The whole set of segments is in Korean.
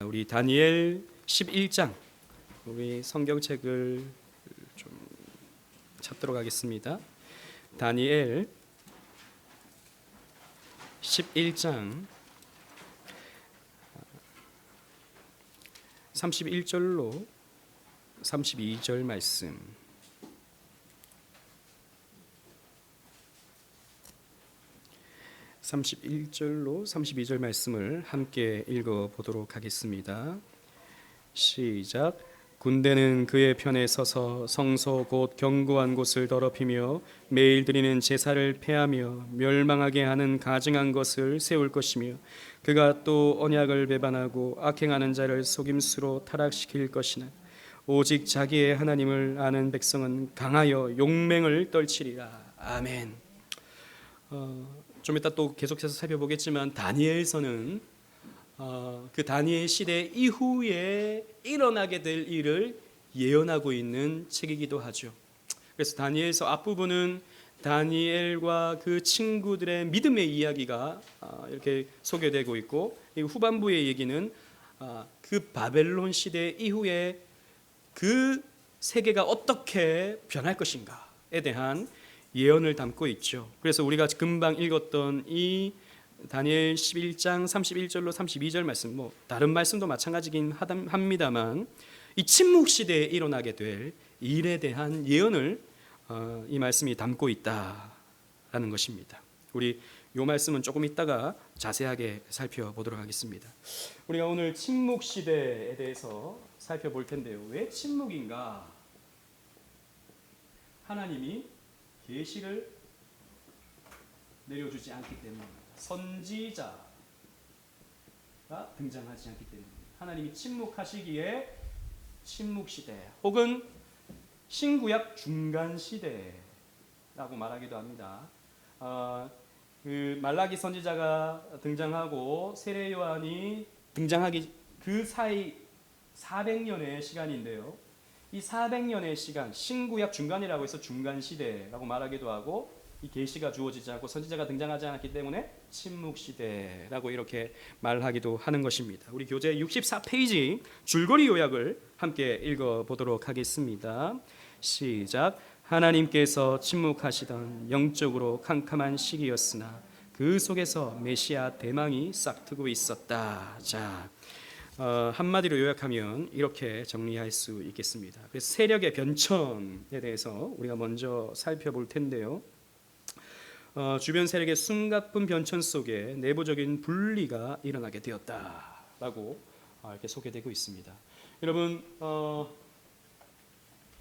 우리 다니엘 11장 우리 성경책을 좀 찾도록 하겠습니다. 다니엘 11장 31절로 32절 말씀. (31절로 32절) 말씀을 함께 읽어보도록 하겠습니다. 시작. 군대는 그의 편에 서서 성소 곧 견고한 곳을 더럽히며 매일 드리는 제사를 폐하며 멸망하게 하는 가증한 것을 세울 것이며 그가 또 언약을 배반하고 악행하는 자를 속임수로 타락시킬 것이나 오직 자기의 하나님을 아는 백성은 강하여 용맹을 떨치리라. 아멘. 좀 이따 또 계속해서 살펴보겠지만 다니엘서는 그 다니엘 시대 이후에 일어나게 될 일을 예언하고 있는 책이기도 하죠. 그래서 다니엘서 앞부분은 다니엘과 그 친구들의 믿음의 이야기가 이렇게 소개되고 있고, 후반부의 얘기는 그 바벨론 시대 이후에 그 세계가 어떻게 변할 것인가에 대한 예언을 담고 있죠. 그래서 우리가 금방 읽었던 이 다니엘 11장 31절로 32절 말씀, 다른 말씀도 마찬가지긴 합니다만 이 침묵 시대에 일어나게 될 일에 대한 예언을 이 말씀이 담고 있다라는 것입니다. 우리 이 말씀은 조금 있다가 자세하게 살펴보도록 하겠습니다. 우리가 오늘 침묵 시대에 대해서 살펴볼 텐데요. 왜 침묵인가? 하나님이 계시를 내려주지 않기 때문입니다. 선지자가 등장하지 않기 때문입니다. 하나님이 침묵하시기에 침묵시대 혹은 신구약 중간시대라고 말하기도 합니다. 그 말라기 선지자가 등장하고 세례 요한이 등장하기 그 사이 400년의 시간인데요. 이 400년의 시간, 신구약 중간이라고 해서 중간시대라고 말하기도 하고, 이 계시가 주어지지 않고 선지자가 등장하지 않았기 때문에 침묵시대라고 이렇게 말하기도 하는 것입니다. 우리 교재 64페이지 줄거리 요약을 함께 읽어보도록 하겠습니다. 시작. 하나님께서 침묵하시던 영적으로 캄캄한 시기였으나 그 속에서 메시아 대망이 싹트고 있었다. 자, 한마디로 요약하면 이렇게 정리할 수 있겠습니다. 그래서 세력의 변천에 대해서 우리가 먼저 살펴볼 텐데요. 주변 세력의 숨가쁜 변천 속에 내부적인 분리가 일어나게 되었다라고 이렇게 소개되고 있습니다. 여러분,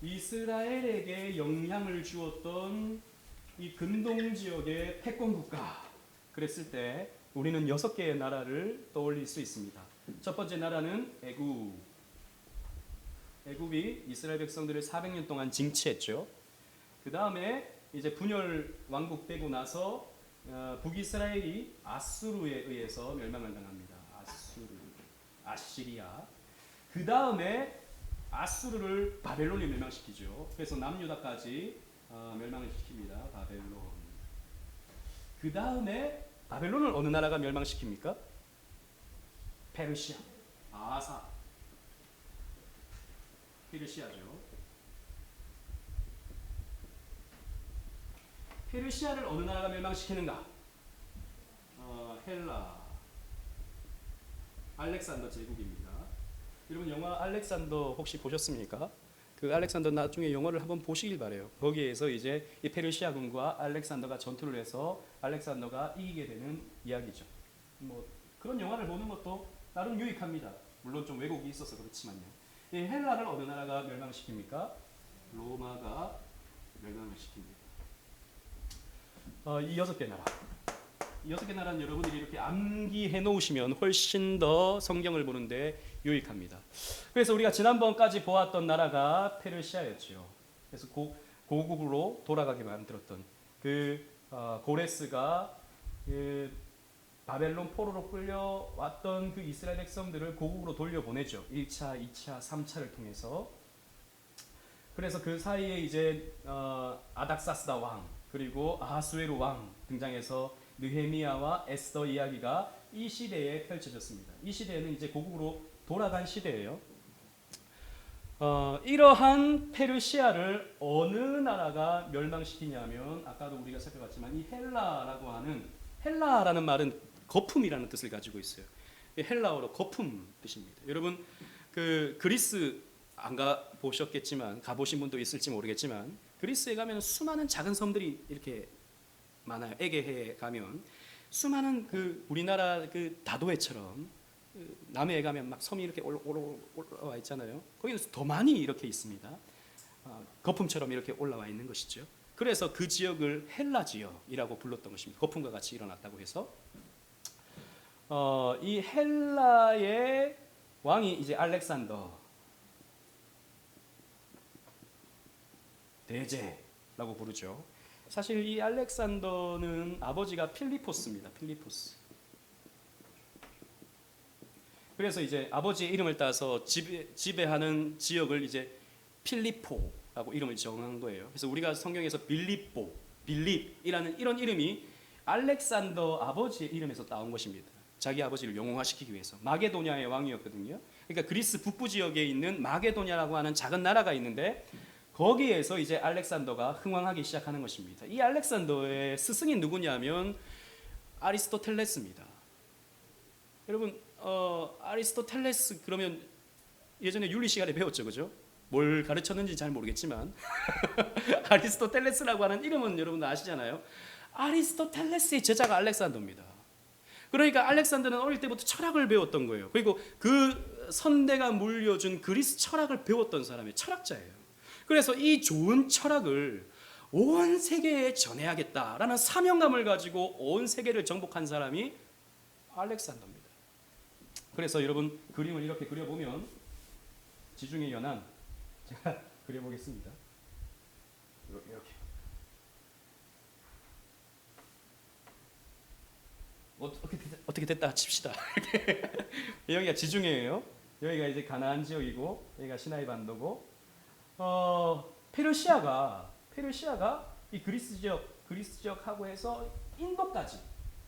이스라엘에게 영향을 주었던 이 근동 지역의 패권 국가, 그랬을 때 우리는 6개의 나라를 떠올릴 수 있습니다. 첫 번째 나라는 애굽. 애굽이 이스라엘 백성들을 400년 동안 징치했죠. 그 다음에 이제 분열 왕국되고 나서 북이스라엘이 아수르에 의해서 멸망을 당합니다. 아시리아. 그 다음에 아수르를 바벨론이 멸망시키죠. 그래서 남유다까지 멸망을 시킵니다. 바벨론. 그 다음에 바벨론을 어느 나라가 멸망시킵니까? 페르시아, 아사, 페르시아죠. 페르시아를 어느 나라가 멸망시키는가? 헬라, 알렉산더 제국입니다. 여러분 영화 알렉산더 혹시 보셨습니까? 그 알렉산더 나중에 영화를 한번 보시길 바래요. 거기에서 이제 이 페르시아군과 알렉산더가 전투를 해서 알렉산더가 이기게 되는 이야기죠. 그런 영화를 보는 것도 나름 유익합니다. 물론 좀 왜곡이 있어서 그렇지만요. 이 헬라를 어느 나라가 멸망시킵니까? 로마가 멸망을 시킵니다. 이 6개 나라. 이 6개 나라는 여러분들이 이렇게 암기해 놓으시면 훨씬 더 성경을 보는데 유익합니다. 그래서 우리가 지난번까지 보았던 나라가 페르시아였죠. 그래서 고국으로 돌아가게 만들었던 그 고레스가 바벨론 포로로 끌려왔던 그 이스라엘 백성들을 고국으로 돌려보내죠. 1차, 2차, 3차를 통해서. 그래서 그 사이에 이제 아닥사스다 왕 그리고 아하수에로 왕 등장해서 느헤미야와 에스더 이야기가 이 시대에 펼쳐졌습니다. 이 시대는 이제 고국으로 돌아간 시대예요. 이러한 페르시아를 어느 나라가 멸망시키냐면 아까도 우리가 살펴봤지만 이 헬라라는 말은 거품이라는 뜻을 가지고 있어요. 헬라어로 거품 뜻입니다. 여러분 그 그리스 안 가 보셨겠지만 가보신 분도 있을지 모르겠지만 그리스에 가면 수많은 작은 섬들이 이렇게 많아요. 에게해에 가면 수많은 그 우리나라 그 다도해처럼 남해에 가면 막 섬이 이렇게 올라와 있잖아요. 거기는 더 많이 이렇게 있습니다. 거품처럼 이렇게 올라와 있는 것이죠. 그래서 그 지역을 헬라 지역이라고 불렀던 것입니다. 거품과 같이 일어났다고 해서 이 헬라의 왕이 이제 알렉산더 대제라고 부르죠. 사실 이 알렉산더는 아버지가 필리포스입니다. 필리포스. 그래서 이제 아버지의 이름을 따서 지배하는 지역을 이제 필리포라고 이름을 정한 거예요. 그래서 우리가 성경에서 빌립이라는 이런 이름이 알렉산더 아버지의 이름에서 따온 것입니다. 자기 아버지를 영웅화시키기 위해서. 마게도냐의 왕이었거든요. 그러니까 그리스 북부 지역에 있는 마게도냐라고 하는 작은 나라가 있는데 거기에서 이제 알렉산더가 흥왕하기 시작하는 것입니다. 이 알렉산더의 스승이 누구냐면 아리스토텔레스입니다. 여러분 아리스토텔레스 그러면 예전에 윤리 시간에 배웠죠, 그죠? 뭘 가르쳤는지 잘 모르겠지만 아리스토텔레스라고 하는 이름은 여러분 아시잖아요. 아리스토텔레스의 제자가 알렉산더입니다. 그러니까 알렉산더는 어릴 때부터 철학을 배웠던 거예요. 그리고 그 선대가 물려준 그리스 철학을 배웠던 사람이 철학자예요. 그래서 이 좋은 철학을 온 세계에 전해야겠다라는 사명감을 가지고 온 세계를 정복한 사람이 알렉산더입니다. 그래서 여러분 그림을 이렇게 그려보면 지중해 연안 제가 그려보겠습니다. 이렇게 어떻게 됐다 칩시다. 여기가 지중해예요. 여기가 이제 가나안 지역이고 여기가 시나이 반도고 페르시아가 이 그리스 지역하고 해서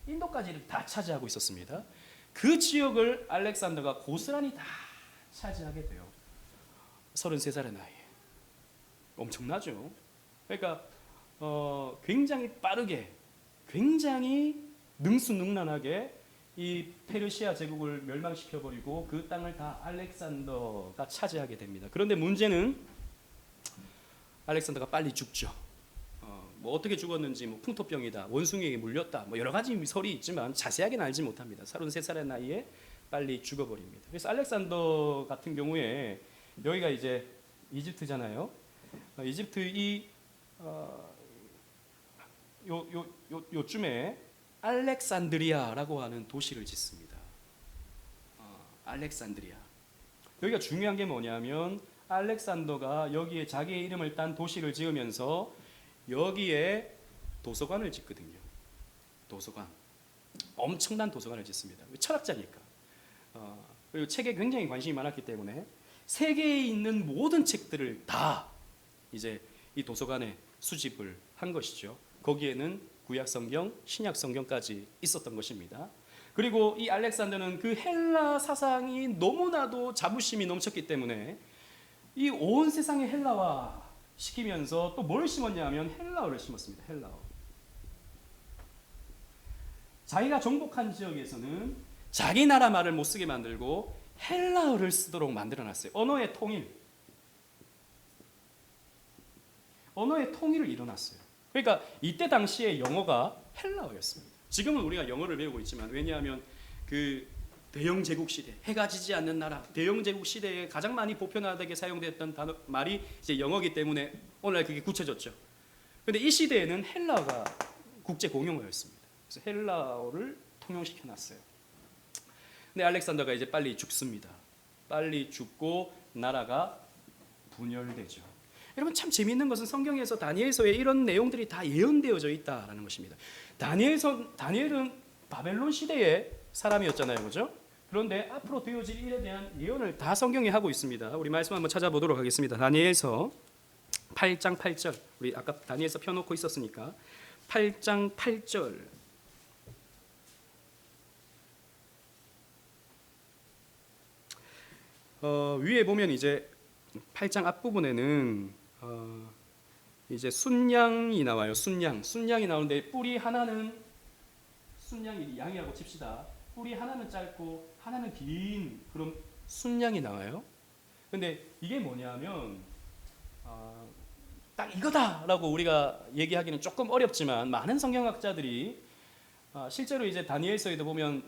인도까지를 다 차지하고 있었습니다. 그 지역을 알렉산더가 고스란히 다 차지하게 돼요. 33살의 나이에. 엄청나죠. 그러니까 굉장히 빠르게, 굉장히 능수능란하게 이 페르시아 제국을 멸망시켜버리고 그 땅을 다 알렉산더가 차지하게 됩니다. 그런데 문제는 알렉산더가 빨리 죽죠. 뭐 어떻게 죽었는지 뭐 풍토병이다, 원숭이에게 물렸다, 뭐 여러 가지 설이 있지만 자세하게는 알지 못합니다. 33살의 나이에 빨리 죽어버립니다. 그래서 알렉산더 같은 경우에 여기가 이제 이집트잖아요. 이집트 요쯤에 알렉산드리아라고 하는 도시를 짓습니다. 알렉산드리아. 여기가 중요한 게 뭐냐면 알렉산더가 여기에 자기의 이름을 딴 도시를 지으면서 여기에 도서관을 짓거든요. 도서관. 엄청난 도서관을 짓습니다. 철학자니까. 그리고 책에 굉장히 관심이 많았기 때문에 세계에 있는 모든 책들을 다 이제 이 도서관에 수집을 한 것이죠. 거기에는 구약 성경, 신약 성경까지 있었던 것입니다. 그리고 이 알렉산더는 그 헬라 사상이 너무나도 자부심이 넘쳤기 때문에 이 온 세상에 헬라화 시키면서 또 뭘 심었냐면 헬라어를 심었습니다. 헬라어. 자기가 정복한 지역에서는 자기 나라 말을 못 쓰게 만들고 헬라어를 쓰도록 만들어놨어요. 언어의 통일을 이뤄놨어요. 그러니까 이때 당시에 영어가 헬라어였습니다. 지금은 우리가 영어를 배우고 있지만 왜냐하면 그 대영 제국 시대, 해가 지지 않는 나라, 대영 제국 시대에 가장 많이 보편화되게 사용됐던 말이 이제 영어이기 때문에 오늘날 그게 굳혀졌죠. 그런데 이 시대에는 헬라어가 국제 공용어였습니다. 그래서 헬라어를 통용시켜놨어요. 근데 알렉산더가 이제 빨리 죽습니다. 빨리 죽고 나라가 분열되죠. 여러분 참 재미있는 것은 성경에서 다니엘서에 이런 내용들이 다 예언되어져 있다라는 것입니다. 다니엘은 바벨론 시대의 사람이었잖아요, 그렇죠? 그런데 앞으로 되어질 일에 대한 예언을 다 성경에 하고 있습니다. 우리 말씀 한번 찾아보도록 하겠습니다. 다니엘서 8장 8절. 우리 아까 다니엘서 펴놓고 있었으니까 8장 8절. 위에 보면 이제 8장 앞부분에는 이제 순양이 나와요. 순양이 나오는데 뿌리 하나는 순양이 양이라고 칩시다. 뿌리 하나는 짧고 하나는 긴 그런 순양이 나와요. 근데 이게 뭐냐면 딱 이거다라고 우리가 얘기하기는 조금 어렵지만 많은 성경학자들이 실제로 이제 다니엘서에도 보면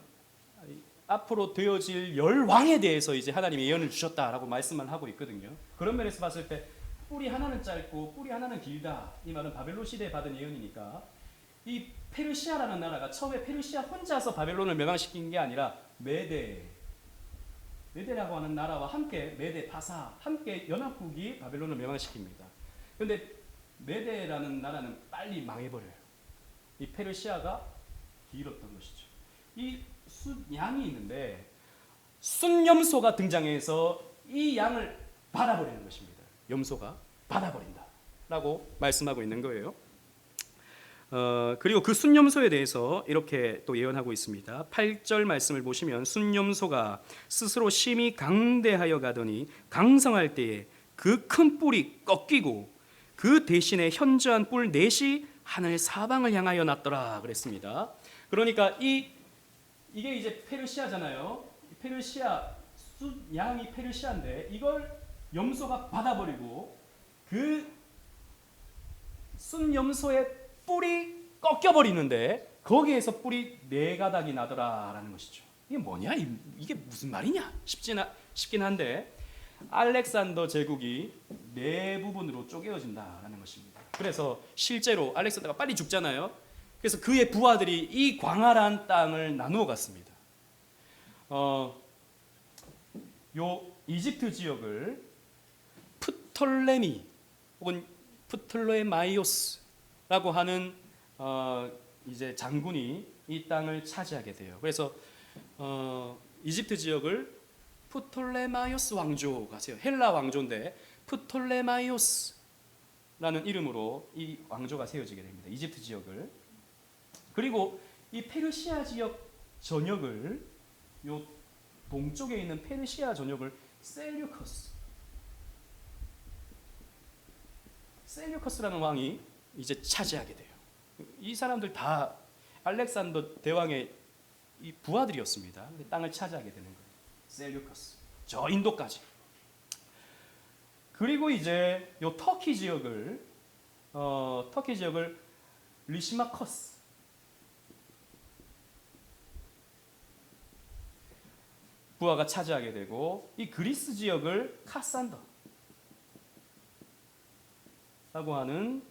앞으로 되어질 열 왕에 대해서 이제 하나님이 예언을 주셨다라고 말씀만 하고 있거든요. 그런 면에서 봤을 때 뿌리 하나는 짧고 뿌리 하나는 길다. 이 말은 바벨론 시대에 받은 예언이니까 이 페르시아라는 나라가 처음에 페르시아 혼자서 바벨론을 멸망시킨 게 아니라 메데라고 하는 나라와 함께 메데 파사 함께 연합국이 바벨론을 멸망시킵니다. 그런데 메데라는 나라는 빨리 망해버려요. 이 페르시아가 길었던 것이죠. 이 양이 있는데 순염소가 등장해서 이 양을 받아버리는 것입니다. 염소가 받아버린다라고 말씀하고 있는 거예요. 그리고 그 순염소에 대해서 이렇게 또 예언하고 있습니다. 8절 말씀을 보시면 순염소가 스스로 심히 강대하여 가더니 강성할 때에 그 큰 뿔이 꺾이고 그 대신에 현저한 뿔 넷이 하늘 사방을 향하여 났더라 그랬습니다. 그러니까 이게 이제 페르시아잖아요. 양이 페르시아인데 이걸 염소가 받아버리고 그 순염소의 뿔이 꺾여버리는데 거기에서 뿔이 4가닥이 나더라라는 것이죠. 이게 뭐냐? 이게 무슨 말이냐? 쉽긴 한데 알렉산더 제국이 4부분으로 쪼개어진다라는 것입니다. 그래서 실제로 알렉산더가 빨리 죽잖아요. 그래서 그의 부하들이 이 광활한 땅을 나누어 갔습니다. 요 이집트 지역을 프톨레미 혹은 프톨레마이오스라고 하는 이제 장군이 이 땅을 차지하게 돼요. 그래서 이집트 지역을 프톨레마이오스 왕조가 세요. 헬라 왕조인데 프톨레마이오스라는 이름으로 이 왕조가 세워지게 됩니다. 이집트 지역을. 그리고 이 페르시아 지역 전역을 요 동쪽에 있는 페르시아 전역을 셀류커스라는 왕이 이제 차지하게 돼요. 이 사람들 다 알렉산더 대왕의 이 부하들이었습니다. 땅을 차지하게 되는 거예요. 셀류커스. 저 인도까지. 그리고 이제 요 터키 지역을 리시마커스 부하가 차지하게 되고 이 그리스 지역을 카산더라고 하는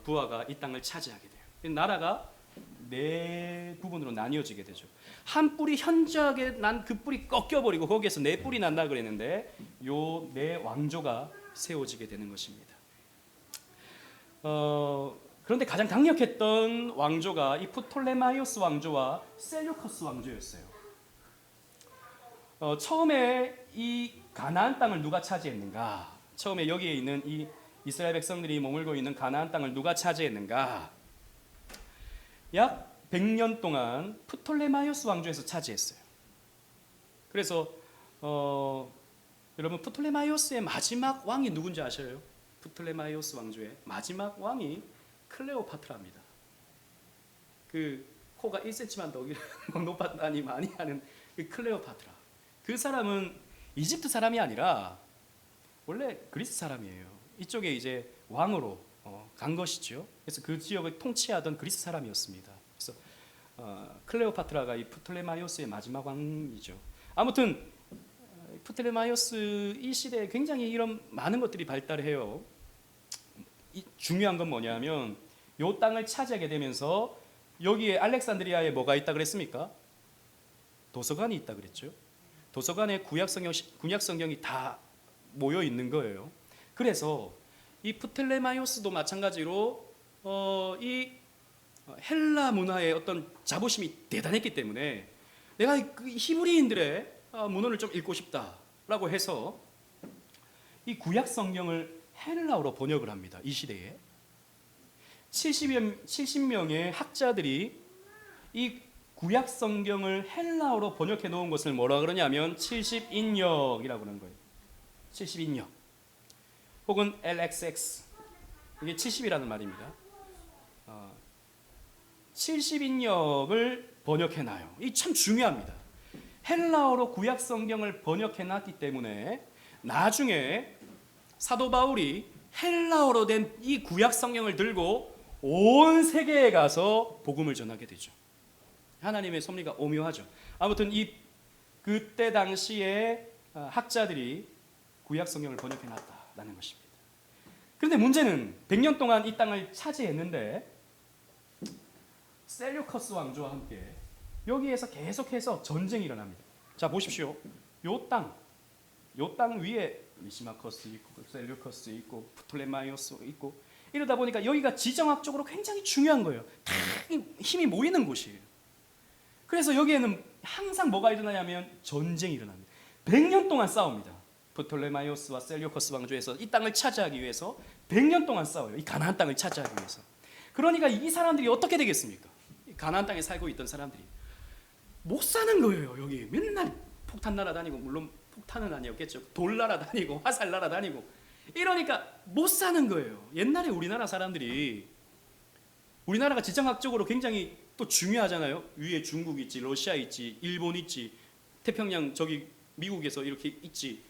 부하가 이 땅을 차지하게 돼요. 나라가 4부분으로 나뉘어지게 되죠. 한 뿔이 현저하게 난 그 뿔이 꺾여버리고 거기에서 4뿔이 난다 그랬는데 요 4왕조가 세워지게 되는 것입니다. 그런데 가장 강력했던 왕조가 이 프톨레마이오스 왕조와 셀류커스 왕조였어요. 처음에 이 가나안 땅을 누가 차지했는가? 처음에 여기에 있는 이 이스라엘 백성들이 머물고 있는 가나안 땅을 누가 차지했는가? 약 100년 동안 프톨레마이오스 왕조에서 차지했어요. 그래서 여러분 프톨레마이오스의 마지막 왕이 누군지 아셔요? 프톨레마이오스 왕조의 마지막 왕이 클레오파트라입니다. 그 코가 1cm만 더 높았다니 많이 하는 그 클레오파트라. 그 사람은 이집트 사람이 아니라 원래 그리스 사람이에요. 이쪽에 이제 왕으로 간 것이죠. 그래서 그 지역을 통치하던 그리스 사람이었습니다. 그래서 클레오파트라가 이 프톨레마이오스의 마지막 왕이죠. 아무튼 프톨레마이오스 이 시대에 굉장히 이런 많은 것들이 발달해요. 중요한 건 뭐냐면 이 땅을 차지하게 되면서 여기에 알렉산드리아에 뭐가 있다 그랬습니까? 도서관이 있다 그랬죠. 도서관에 구약 성경이 다 모여 있는 거예요. 그래서 이 프톨레마이오스도 마찬가지로 이 헬라 문화의 어떤 자부심이 대단했기 때문에 내가 그 히브리인들의 문헌을 좀 읽고 싶다라고 해서 이 구약 성경을 헬라어로 번역을 합니다. 이 시대에 70명의 학자들이 이 구약 성경을 헬라어로 번역해 놓은 것을 뭐라 그러냐면 70인역이라고 그러는 거예요. 70인역 혹은 LXX, 이게 70이라는 말입니다. 70인역을 번역해 놔요. 이 참 중요합니다. 헬라어로 구약 성경을 번역해 놨기 때문에 나중에 사도 바울이 헬라어로 된 이 구약 성경을 들고 온 세계에 가서 복음을 전하게 되죠. 하나님의 섭리가 오묘하죠. 아무튼 그때 당시에 학자들이 구약 성경을 번역해 놨다라는 것입니다. 그런데 문제는 100년 동안 이 땅을 차지했는데 셀류커스 왕조와 함께 여기에서 계속해서 전쟁이 일어납니다. 자, 보십시오. 요 땅 위에 리시마커스 있고 셀류커스 있고 프톨레마이오스 있고 이러다 보니까 여기가 지정학적으로 굉장히 중요한 거예요. 다 힘이 모이는 곳이에요. 그래서 여기에는 항상 뭐가 일어나냐면 전쟁이 일어납니다. 100년 동안 싸웁니다. 프톨레마이오스와 셀류커스 왕조에서 이 땅을 차지하기 위해서 100년 동안 싸워요. 이 가나안 땅을 차지하기 위해서. 그러니까 이 사람들이 어떻게 되겠습니까? 가나안 땅에 살고 있던 사람들이 못 사는 거예요. 여기 맨날 폭탄 날아다니고, 물론 폭탄은 아니었겠죠. 돌 날아다니고 화살 날아다니고 이러니까 못 사는 거예요. 옛날에 우리나라 사람들이, 우리나라가 지정학적으로 굉장히 또 중요하잖아요. 위에 중국 있지, 러시아 있지, 일본 있지, 태평양 저기 미국에서 이렇게 있지.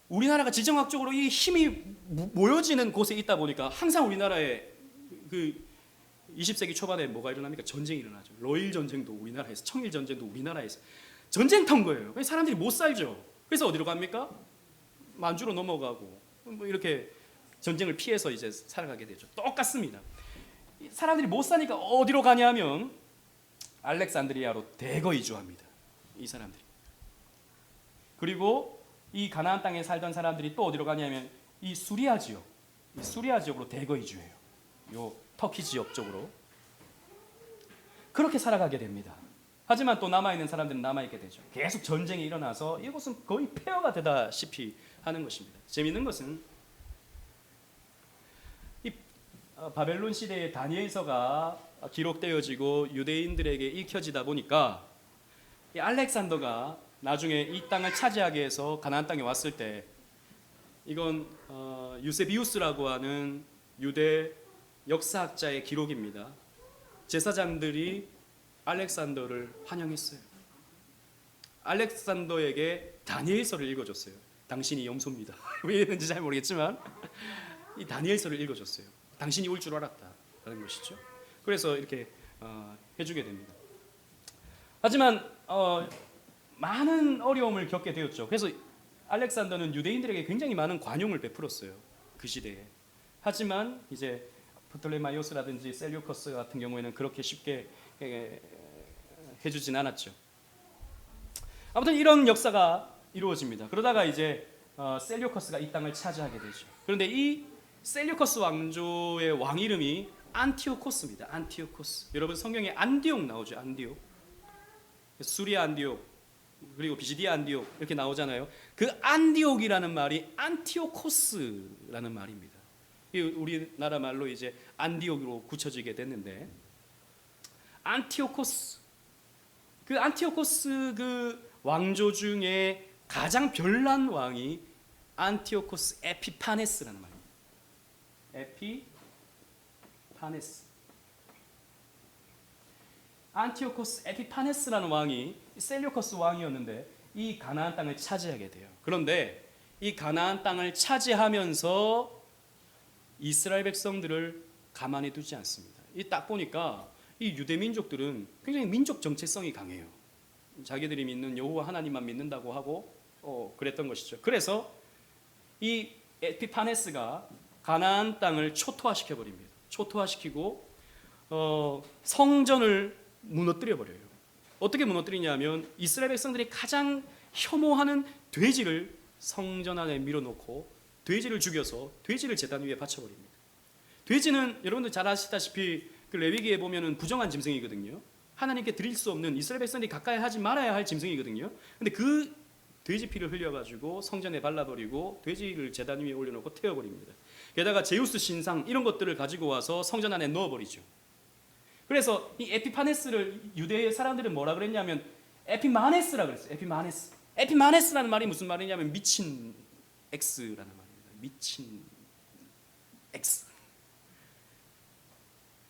우리나라가 지정학적으로 이 힘이 모여지는 곳에 있다 보니까 항상 우리나라에 그 20세기 초반에 뭐가 일어납니까? 전쟁이 일어나죠. 러일 전쟁도 우리나라에서, 청일 전쟁도 우리나라에서 전쟁터인 거예요. 사람들이 못 살죠. 그래서 어디로 갑니까? 만주로 넘어가고 뭐 이렇게 전쟁을 피해서 이제 살아가게 되죠. 똑같습니다. 사람들이 못 사니까 어디로 가냐면 알렉산드리아로 대거 이주합니다. 이 사람들이. 그리고 이 가나안 땅에 살던 사람들이 또 어디로 가냐면 이 수리아 지역으로 대거 이주해요. 요 터키 지역 쪽으로. 그렇게 살아가게 됩니다. 하지만 또 남아있는 사람들은 남아있게 되죠. 계속 전쟁이 일어나서 이곳은 거의 폐허가 되다시피 하는 것입니다. 재미있는 것은 이 바벨론 시대의 다니엘서가 기록되어지고 유대인들에게 읽혀지다 보니까 이 알렉산더가 나중에 이 땅을 차지하기 위해서 가나안 땅에 왔을 때, 이건 유세비우스라고 하는 유대 역사학자의 기록입니다. 제사장들이 알렉산더를 환영했어요. 알렉산더에게 다니엘서를 읽어줬어요. 당신이 염소입니다. 왜 이랬는지 잘 모르겠지만 이 다니엘서를 읽어줬어요. 당신이 올 줄 알았다라는 것이죠. 그래서 이렇게 해주게 됩니다. 하지만 많은 어려움을 겪게 되었죠. 그래서 알렉산더는 유대인들에게 굉장히 많은 관용을 베풀었어요. 그 시대에. 하지만 이제 프톨레마이오스라든지 셀류커스 같은 경우에는 그렇게 쉽게 해주진 않았죠. 아무튼 이런 역사가 이루어집니다. 그러다가 이제 셀류커스가 이 땅을 차지하게 되죠. 그런데 이 셀류커스 왕조의 왕 이름이 안티오코스입니다. 안티오코스. 여러분 성경에 안디옥 나오죠. 안디옥. 수리아 안디옥, 그리고 비시디아 안디옥 이렇게 나오잖아요. 그 안디옥이라는 말이 안티오코스라는 말입니다. 우리나라 말로 이제 안디옥으로 굳혀지게 됐는데, 안티오코스, 그 안티오코스 그 왕조 중에 가장 별난 왕이 안티오코스 에피파네스라는 말입니다. 에피파네스. 안티오코스 에피파네스라는 왕이 셀류커스 왕이었는데 이 가나안 땅을 차지하게 돼요. 그런데 이 가나안 땅을 차지하면서 이스라엘 백성들을 가만히 두지 않습니다. 이 딱 보니까 이 유대 민족들은 굉장히 민족 정체성이 강해요. 자기들이 믿는 여호와 하나님만 믿는다고 하고 그랬던 것이죠. 그래서 이 에피파네스가 가나안 땅을 초토화시켜 버립니다. 초토화시키고 성전을 무너뜨려 버려요. 어떻게 무너뜨리냐면 이스라엘 백성들이 가장 혐오하는 돼지를 성전 안에 밀어놓고 돼지를 죽여서 돼지를 제단 위에 바쳐버립니다. 돼지는 여러분들 잘 아시다시피 그 레위기에 보면은 부정한 짐승이거든요. 하나님께 드릴 수 없는, 이스라엘 백성들이 가까이 하지 말아야 할 짐승이거든요. 근데 그 돼지 피를 흘려가지고 성전에 발라버리고 돼지를 제단 위에 올려놓고 태워버립니다. 게다가 제우스 신상 이런 것들을 가지고 와서 성전 안에 넣어버리죠. 그래서 이 에피파네스를 유대 사람들은 뭐라 그랬냐면 에피마네스라 그랬어요. 에피마네스라는 말이 무슨 말이냐면 미친 X라는 말입니다. 미친 X.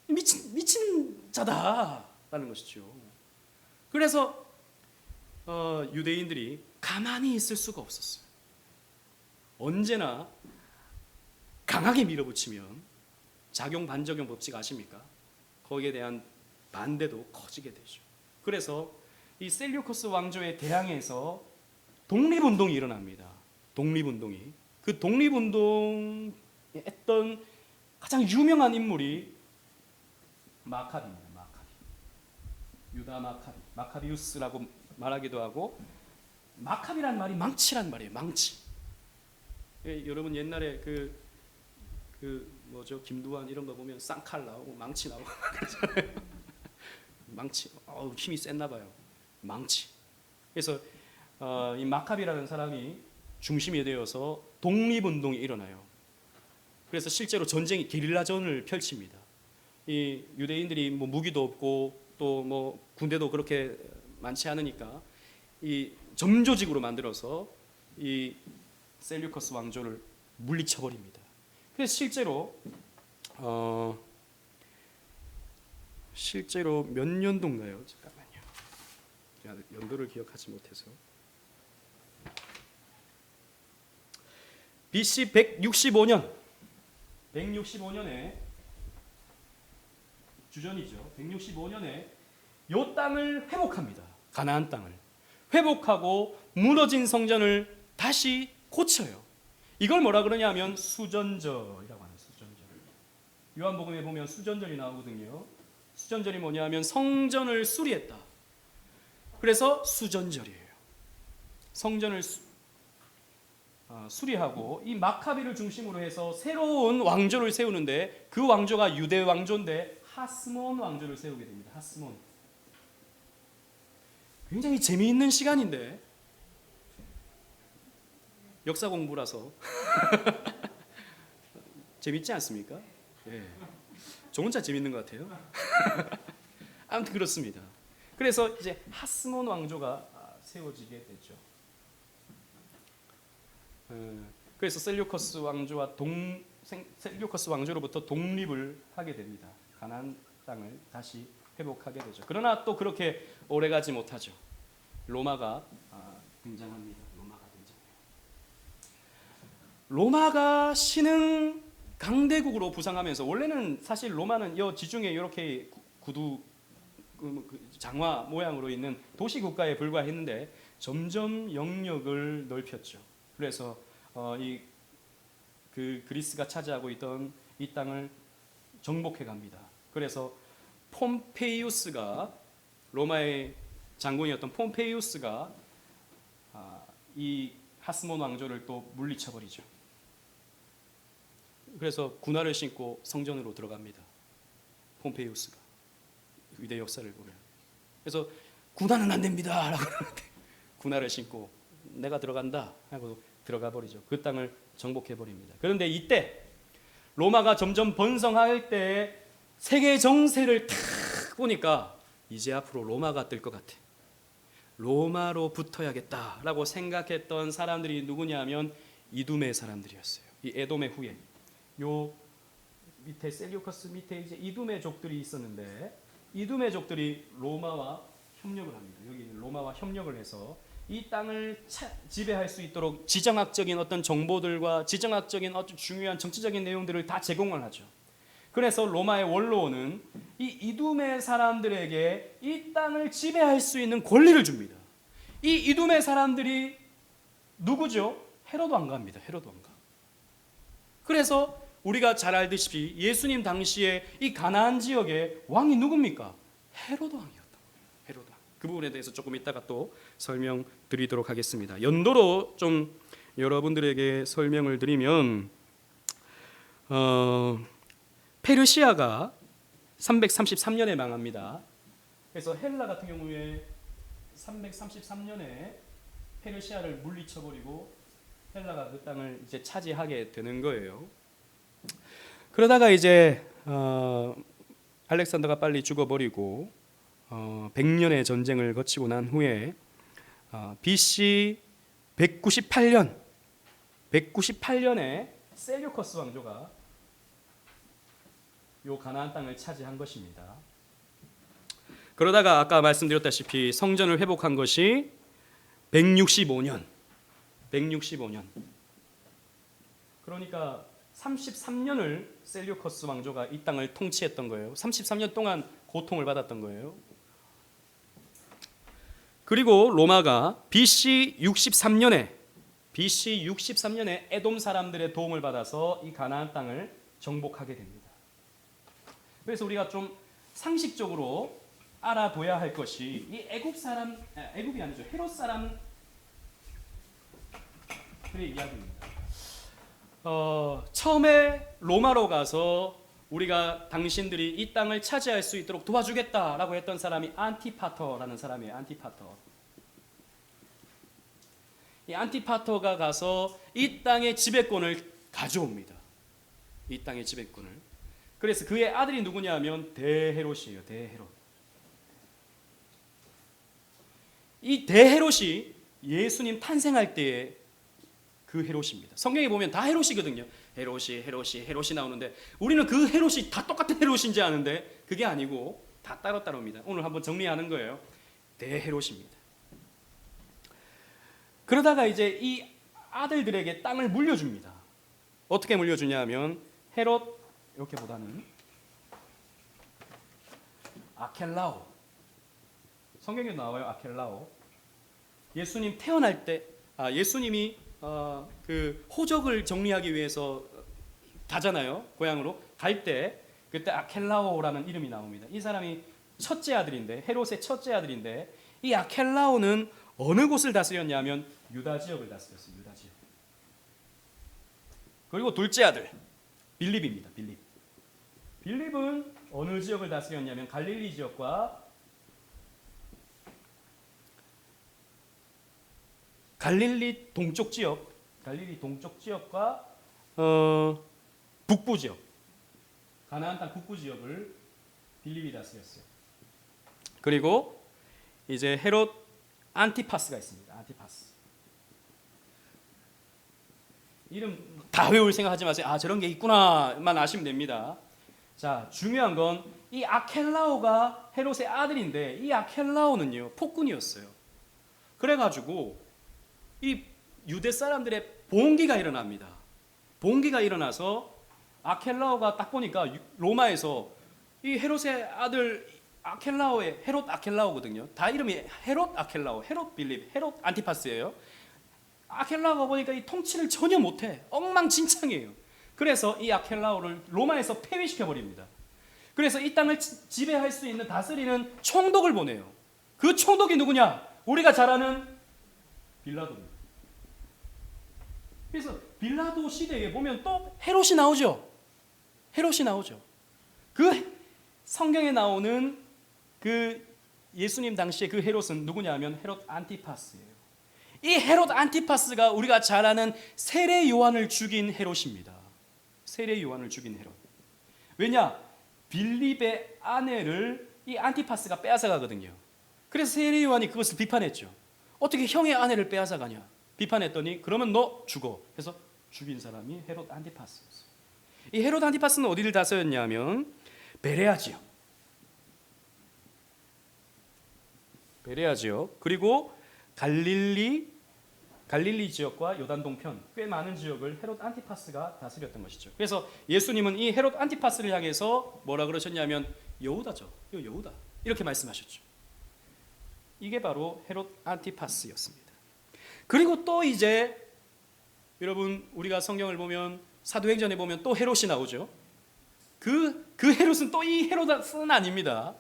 미친 자다라는 것이죠. 그래서 유대인들이 가만히 있을 수가 없었어요. 언제나 강하게 밀어붙이면 작용 반작용 법칙 아십니까? 거기에 대한 반대도 커지게 되죠. 그래서 이 셀류커스 왕조에 대항해서 독립운동이 일어납니다. 독립운동이. 그 독립운동에 했던 가장 유명한 인물이 마카비입니다. 마카비. 유다 마카비. 마카비우스라고 말하기도 하고, 마카비란 말이 망치란 말이에요. 망치. 여러분 옛날에 그 뭐죠, 김두한 이런 거 보면 쌍칼 나오고 망치 나오고 그러잖아요. 망치, 힘이 셌나 봐요. 망치. 그래서 이 마카비라는 사람이 중심이 되어서 독립운동이 일어나요. 그래서 실제로 전쟁이 게릴라전을 펼칩니다. 이 유대인들이 뭐 무기도 없고 또 뭐 군대도 그렇게 많지 않으니까 이 점조직으로 만들어서 이 셀류커스 왕조를 물리쳐 버립니다. 그래서 실제로 몇 년도인가요? 잠깐만요. 제가 연도를 기억하지 못해서. BC 165년에 주전이죠. 165년에 요 땅을 회복합니다. 가나안 땅을 회복하고 무너진 성전을 다시 고쳐요. 이걸 뭐라 그러냐면 수전절이라고 하는 수전절. 요한복음에 보면 수전절이 나오거든요. 수전절이 뭐냐면 성전을 수리했다. 그래서 수전절이에요. 성전을 수리하고 이 마카비를 중심으로 해서 새로운 왕조를 세우는데, 그 왕조가 유대 왕조인데 하스몬 왕조를 세우게 됩니다. 하스몬. 굉장히 재미있는 시간인데 역사 공부라서 재밌지 않습니까? 예. 저 혼자 재밌는 것 같아요. 아무튼 그렇습니다. 그래서 이제 하스몬 왕조가 세워지게 되죠. 그래서 셀류커스 왕조로부터 독립을 하게 됩니다. 가나안 땅을 다시 회복하게 되죠. 그러나 또 그렇게 오래가지 못하죠. 로마가 등장합니다. 로마가 신흥 강대국으로 부상하면서, 원래는 사실 로마는 이 지중해 이렇게 구두 장화 모양으로 있는 도시 국가에 불과했는데 점점 영역을 넓혔죠. 그래서 그리스가 차지하고 있던 이 땅을 정복해 갑니다. 그래서 폼페이우스가, 로마의 장군이었던 폼페이우스가 이 하스몬 왕조를 또 물리쳐 버리죠. 그래서 군화를 신고 성전으로 들어갑니다. 폼페이우스가 유대 역사를 보면. 그래서 군화는 안 됩니다 라고 하는데 군화를 신고 내가 들어간다 하고 들어가 버리죠. 그 땅을 정복해 버립니다. 그런데 이때 로마가 점점 번성할 때 세계 정세를 탁 보니까 이제 앞으로 로마가 뜰 것 같아. 로마로 붙어야겠다라고 생각했던 사람들이 누구냐면 이두메 사람들이었어요. 이 에돔의 후예. 요 밑에 셀류커스 밑에 이제 이두메족들이 있었는데, 이두메족들이 로마와 협력을 합니다. 여기 로마와 협력을 해서 이 땅을 지배할 수 있도록 지정학적인 어떤 정보들과 지정학적인 어떤 중요한 정치적인 내용들을 다 제공을 하죠. 그래서 로마의 원로원은 이 이두메 사람들에게 이 땅을 지배할 수 있는 권리를 줍니다. 이 이두메 사람들이 누구죠? 헤로도 왕가입니다. 헤로도 왕가. 그래서 우리가 잘 알듯이 예수님 당시에 이 가나안 지역의 왕이 누굽니까? 헤로도 왕이었다. 헤로도 왕. 그 부분에 대해서 조금 이따가 또 설명드리도록 하겠습니다. 연도로 좀 여러분들에게 설명을 드리면 페르시아가 333년에 망합니다. 그래서 헬라 같은 경우에 333년에 페르시아를 물리쳐버리고 헬라가 그 땅을 이제 차지하게 되는 거예요. 그러다가 이제 알렉산더가 빨리 죽어버리고 100년의 전쟁을 거치고 난 후에 BC 198년에 셀류커스 왕조가 요 가나안 땅을 차지한 것입니다. 그러다가 아까 말씀드렸다시피 성전을 회복한 것이 165년. 그러니까 33년을 셀류커스 왕조가 이 땅을 통치했던 거예요. 33년 동안 고통을 받았던 거예요. 그리고 로마가 BC 63년에 에돔 사람들의 도움을 받아서 이 가나안 땅을 정복하게 됩니다. 그래서 우리가 좀 상식적으로 알아둬야 할 것이 이 애굽이 아니죠. 헤롯 사람들의 이야기입니다. 처음에 로마로 가서 우리가 당신들이 이 땅을 차지할 수 있도록 도와주겠다라고 했던 사람이 안티파터라는 사람이에요. 안티파터. 이 안티파터가 가서 이 땅의 지배권을 가져옵니다. 이 땅의 지배권을. 그래서 그의 아들이 누구냐면 대헤롯이에요. 대헤롯. 이 대헤롯이 예수님 탄생할 때의 그 헤롯입니다. 성경에 보면 다 헤롯이거든요. 헤롯이 나오는데 우리는 그 헤롯이 다 똑같은 헤롯인지 아는데 그게 아니고 다 따로따로입니다. 오늘 한번 정리하는 거예요. 대헤롯입니다. 그러다가 이제 이 아들들에게 땅을 물려줍니다. 어떻게 물려주냐면 헤롯 이렇게보다는 아켈라오. 성경에 나와요. 아켈라오. 예수님 태어날 때 예수님이 그 호적을 정리하기 위해서 가잖아요. 고향으로 갈 때 그때 아켈라오라는 이름이 나옵니다. 이 사람이 첫째 아들인데 헤롯의 첫째 아들인데 이 아켈라오는 어느 곳을 다스렸냐면 유다 지역을 다스렸어요. 유다 지역. 그리고 둘째 아들 빌립입니다. 빌립은 어느 지역을 다스렸냐면 갈릴리 지역과 갈릴리 동쪽 지역과 북부 지역, 가나안 땅 북부 지역을 빌립이 다스렸어요. 그리고 이제 헤롯 안티파스가 있습니다. 안티파스. 이름 다 외울 생각하지 마세요. 저런 게 있구나만 아시면 됩니다. 자, 중요한 건 이 아켈라오가 헤롯의 아들인데 이 아켈라오는요 폭군이었어요. 그래가지고 이 유대 사람들의 봉기가 일어납니다. 봉기가 일어나서 아켈라오가 딱 보니까 로마에서 이 헤롯의 아들 아켈라오의 헤롯 아켈라오거든요. 다 이름이 헤롯 아켈라오, 헤롯 빌립, 헤롯 안티파스예요. 아켈라오가 보니까 이 통치를 전혀 못해. 엉망진창이에요. 그래서 이 아켈라오를 로마에서 폐위시켜 버립니다. 그래서 이 땅을 지배할 수 있는 다스리는 총독을 보내요. 그 총독이 누구냐? 우리가 잘 아는 빌라도입니다. 그래서 빌라도 시대에 보면 또 헤롯이 나오죠. 그 성경에 나오는 그 예수님 당시에 그 헤롯은 누구냐면 헤롯 안티파스예요. 이 헤롯 안티파스가 우리가 잘 아는 세례 요한을 죽인 헤롯입니다. 세례 요한을 죽인 헤롯. 왜냐? 빌립의 아내를 이 안티파스가 빼앗아가거든요. 그래서 세례 요한이 그것을 비판했죠. 어떻게 형의 아내를 빼앗아가냐? 비판했더니 그러면 너 죽어. 해서 죽인 사람이 헤롯 안티파스였어요. 이 헤롯 안티파스는 어디를 다스렸냐면 베레아 지역. 그리고 갈릴리 지역과 요단 동편 꽤 많은 지역을 헤롯 안티파스가 다스렸던 것이죠. 그래서 예수님은 이 헤롯 안티파스를 향해서 뭐라 그러셨냐면 여우다죠. 여우다. 이렇게 말씀하셨죠. 이게 바로 헤롯 안티파스였습니다. 그리고 또 이제 여러분 우리가 성경을 보면 사도행전에 보면 또 헤롯이 나오죠. 그 헤롯은 또 이 헤롯은 아닙니다.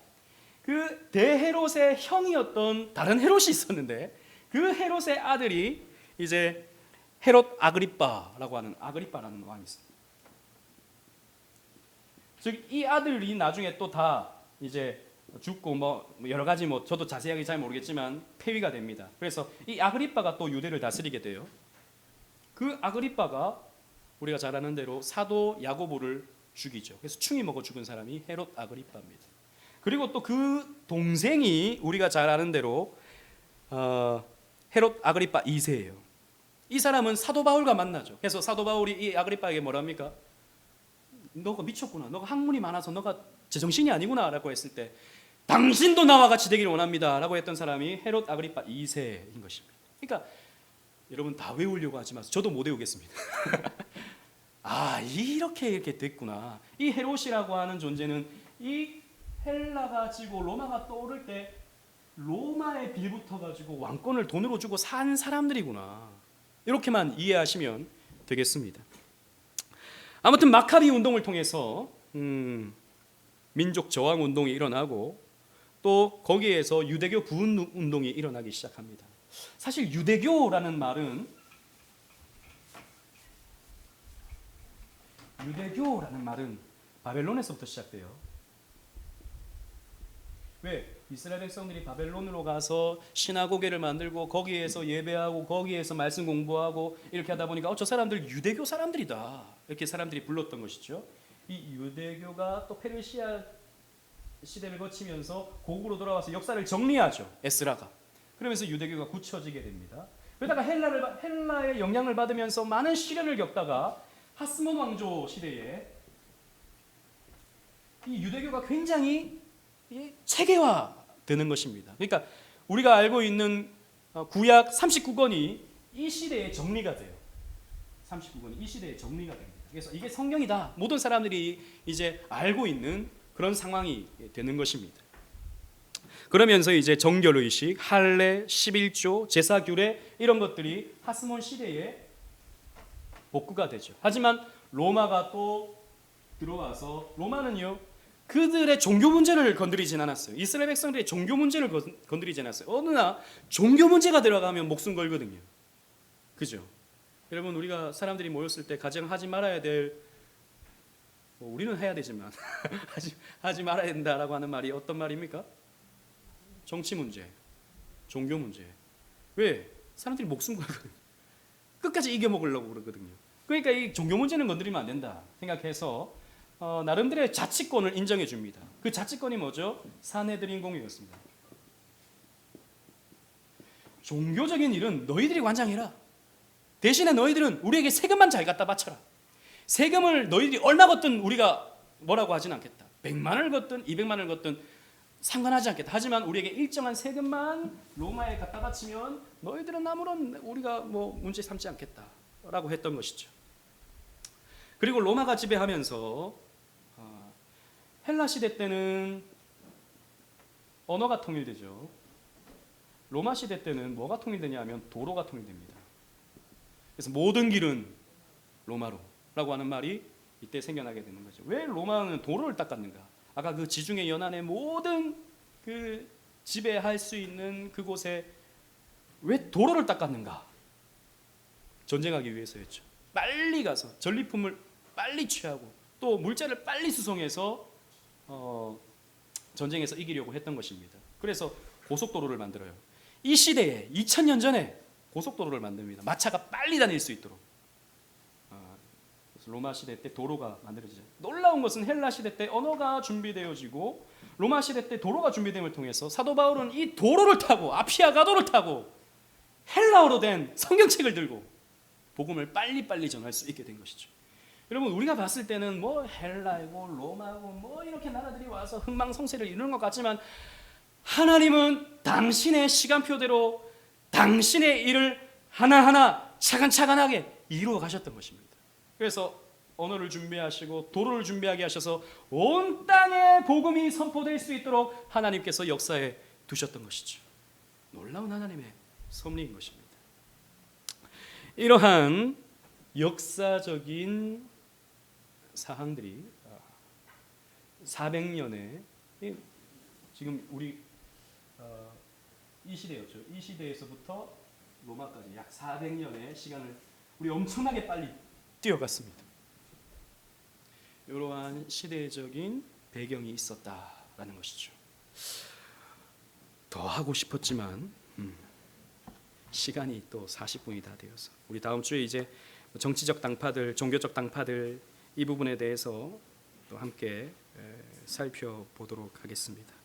그 대헤롯의 형이었던 다른 헤롯이 있었는데 그 헤롯의 아들이 이제 헤롯 아그리빠라고 하는 아그리빠라는 왕이 있습니다. 즉 이 아들이 나중에 또 다 이제 죽고 뭐 여러 가지 저도 자세하게 잘 모르겠지만 폐위가 됩니다. 그래서 이 아그리빠가 또 유대를 다스리게 돼요. 그 아그리빠가 우리가 잘 아는 대로 사도 야고보를 죽이죠. 그래서 충이 먹어 죽은 사람이 헤롯 아그리빠입니다. 그리고 또 그 동생이 우리가 잘 아는 대로 헤롯 아그리빠 2세예요. 이 사람은 사도 바울과 만나죠. 그래서 사도 바울이 이 아그리빠에게 뭐랍니까? 너가 미쳤구나. 너가 학문이 많아서 너가 제정신이 아니구나 라고 했을 때 당신도 나와 같이 되기를 원합니다 라고 했던 사람이 헤롯 아그리빠 2세인 것입니다. 그러니까 여러분 다 외우려고 하지 마세요. 저도 못 외우겠습니다. 이렇게 됐구나. 이 헤롯이라고 하는 존재는 이 헬라가 지고 로마가 떠오를 때 로마에 빌붙어 가지고 왕권을 돈으로 주고 산 사람들이구나. 이렇게만 이해하시면 되겠습니다. 아무튼 마카비 운동을 통해서 민족 저항 운동이 일어나고 또 거기에서 유대교 부흥 운동이 일어나기 시작합니다. 사실 유대교라는 말은 바벨론에서부터 시작돼요. 왜? 이스라엘 백성들이 바벨론으로 가서 시나고게를 만들고 거기에서 예배하고 거기에서 말씀 공부하고 이렇게 하다 보니까 저 사람들 유대교 사람들이다 이렇게 사람들이 불렀던 것이죠. 이 유대교가 또 페르시아 시대를 거치면서 고국으로 돌아와서 역사를 정리하죠. 에스라가. 그러면서 유대교가 굳혀지게 됩니다. 그러다가 헬라의 영향을 받으면서 많은 시련을 겪다가 하스몬 왕조 시대에 이 유대교가 굉장히 체계화되는 것입니다. 그러니까 우리가 알고 있는 구약 39권이 이 시대에 정리가 돼요. 39권이 이 시대에 정리가 됩니다. 그래서 이게 성경이다. 모든 사람들이 이제 알고 있는 그런 상황이 되는 것입니다. 그러면서 이제 정결의식, 할례, 11조, 제사규례 이런 것들이 하스몬 시대에 복구가 되죠. 하지만 로마가 또 들어와서 로마는요 그들의 종교 문제를 건드리진 않았어요. 이스라엘 백성들의 종교 문제를 건드리지 않았어요. 어느 날 종교 문제가 들어가면 목숨 걸거든요. 그죠? 여러분 우리가 사람들이 모였을 때 가장 하지 말아야 될 우리는 해야 되지만 하지 말아야 된다라고 하는 말이 어떤 말입니까? 정치 문제, 종교 문제. 왜? 사람들이 목숨 걸거든요. 끝까지 이겨먹으려고 그러거든요. 그러니까 이 종교 문제는 건드리면 안 된다 생각해서 나름대로의 자치권을 인정해 줍니다. 그 자치권이 뭐죠? 사내들인 공유였습니다. 종교적인 일은 너희들이 관장해라. 대신에 너희들은 우리에게 세금만 잘 갖다 바쳐라. 세금을 너희들이 얼마 걷든 우리가 뭐라고 하진 않겠다. 100만 원을 걷든 200만 원을 걷든 상관하지 않겠다. 하지만 우리에게 일정한 세금만 로마에 갖다 바치면 너희들은 아무런 우리가 문제 삼지 않겠다라고 했던 것이죠. 그리고 로마가 지배하면서 헬라 시대 때는 언어가 통일되죠. 로마 시대 때는 뭐가 통일되냐 하면 도로가 통일됩니다. 그래서 모든 길은 로마로라고 하는 말이 이때 생겨나게 되는 거죠. 왜 로마는 도로를 닦았는가? 아까 그 지중해 연안의 모든 그 지배할 수 있는 그곳에 왜 도로를 닦았는가? 전쟁하기 위해서였죠. 빨리 가서 전리품을 빨리 취하고 또 물자를 빨리 수송해서 전쟁에서 이기려고 했던 것입니다. 그래서 고속도로를 만들어요. 이 시대에 2000년 전에 고속도로를 만듭니다. 마차가 빨리 다닐 수 있도록. 그래서 로마 시대 때 도로가 만들어지죠. 놀라운 것은 헬라 시대 때 언어가 준비되어지고 로마 시대 때 도로가 준비됨을 통해서 사도 바울은 이 도로를 타고 아피아 가도를 타고 헬라어로 된 성경책을 들고 복음을 빨리빨리 전할 수 있게 된 것이죠. 여러분 우리가 봤을 때는 헬라이고 로마고 이렇게 나라들이 와서 흥망성쇠를 이루는 것 같지만 하나님은 당신의 시간표대로 당신의 일을 하나하나 차근차근하게 이루어 가셨던 것입니다. 그래서 언어를 준비하시고 도로를 준비하게 하셔서 온 땅에 복음이 선포될 수 있도록 하나님께서 역사에 두셨던 것이죠. 놀라운 하나님의 섭리인 것입니다. 이러한 역사적인 사항들이 400년에 지금 우리 이 시대였죠. 이 시대에서부터 로마까지 약 400년의 시간을 우리 엄청나게 빨리 뛰어갔습니다. 이러한 시대적인 배경이 있었다라는 것이죠. 더 하고 싶었지만 시간이 또 40분이 다 되어서 우리 다음 주에 이제 정치적 당파들, 종교적 당파들 이 부분에 대해서 또 함께 살펴보도록 하겠습니다.